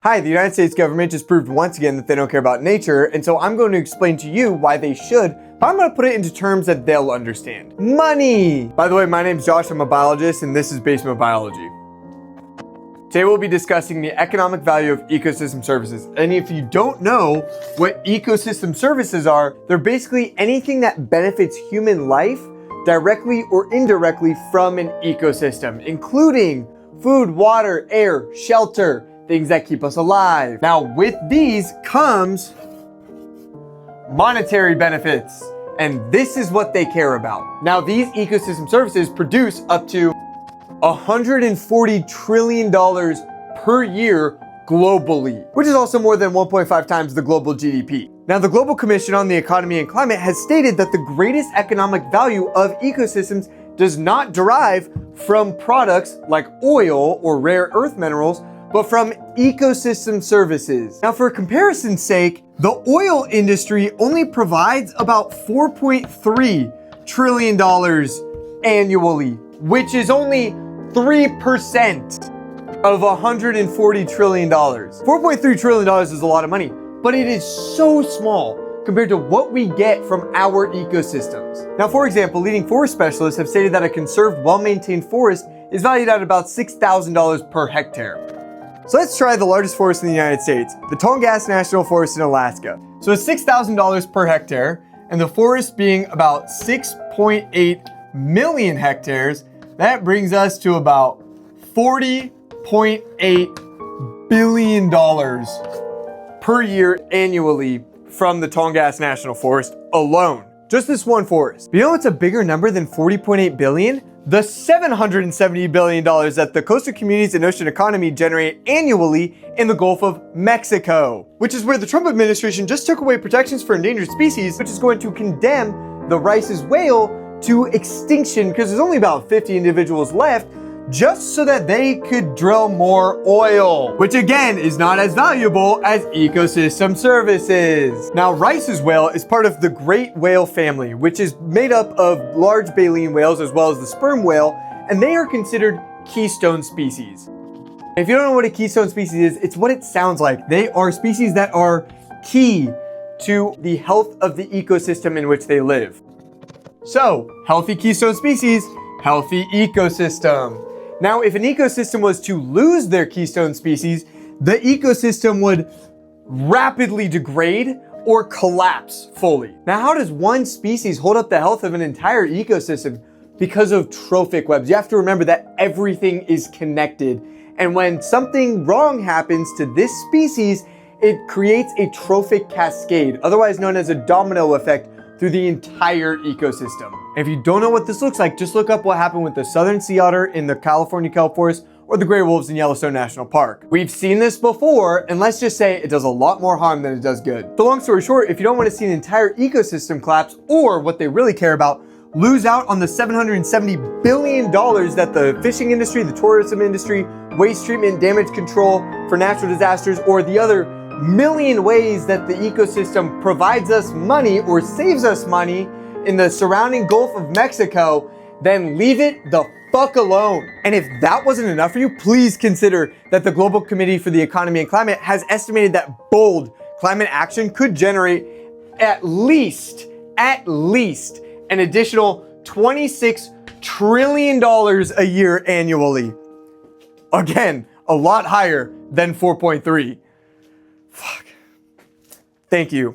Hi, the United States government just proved once again that they don't care about nature, and so I'm going to explain to you why they should, but I'm going to put it into terms that they'll understand. Money! By the way, my name's Josh, I'm a biologist, and this is Basement Biology. Today we'll be discussing the economic value of ecosystem services. And if you don't know what ecosystem services are, they're basically anything that benefits human life directly or indirectly from an ecosystem, including food, water, air, shelter, things that keep us alive. Now, with these comes monetary benefits, and this is what they care about. Now, these ecosystem services produce up to $140 trillion per year globally, which is also more than 1.5 times the global GDP. Now, the Global Commission on the Economy and Climate has stated that the greatest economic value of ecosystems does not derive from products like oil or rare earth minerals, but from ecosystem services. Now, for comparison's sake, the oil industry only provides about $4.3 trillion annually, which is only 3% of $140 trillion. $4.3 trillion is a lot of money, but it is so small compared to what we get from our ecosystems. Now, for example, leading forest specialists have stated that a conserved, well-maintained forest is valued at about $6,000 per hectare. So let's try the largest forest in the United States, the Tongass National Forest in Alaska. So it's $6,000 per hectare, and the forest being about 6.8 million hectares, that brings us to about $40.8 billion per year annually from the Tongass National Forest alone. Just this one forest. But you know what's a bigger number than 40.8 billion? The $770 billion that the coastal communities and ocean economy generate annually in the Gulf of Mexico, which is where the Trump administration just took away protections for endangered species, which is going to condemn the Rice's whale to extinction because there's only about 50 individuals left, just so that they could drill more oil, which again is not as valuable as ecosystem services. Now, Rice's whale is part of the great whale family, which is made up of large baleen whales as well as the sperm whale, and they are considered keystone species. If you don't know what a keystone species is, it's what it sounds like. They are species that are key to the health of the ecosystem in which they live. So, healthy keystone species, healthy ecosystem. Now, if an ecosystem was to lose their keystone species, the ecosystem would rapidly degrade or collapse fully. Now, how does one species hold up the health of an entire ecosystem? Because of trophic webs. You have to remember that everything is connected. And when something wrong happens to this species, it creates a trophic cascade, otherwise known as a domino effect, through the entire ecosystem. If you don't know what this looks like, just look up what happened with the southern sea otter in the California kelp forest or the gray wolves in Yellowstone National Park. We've seen this before, and let's just say it does a lot more harm than it does good. So long story short, if you don't want to see an entire ecosystem collapse, or what they really care about, lose out on the $770 billion that the fishing industry, the tourism industry, waste treatment, damage control for natural disasters, or the other million ways that the ecosystem provides us money or saves us money in the surrounding Gulf of Mexico, then leave it the fuck alone. And if that wasn't enough for you, please consider that the Global Committee for the Economy and Climate has estimated that bold climate action could generate at least an additional $26 trillion a year annually. Again, a lot higher than 4.3. Fuck. Thank you.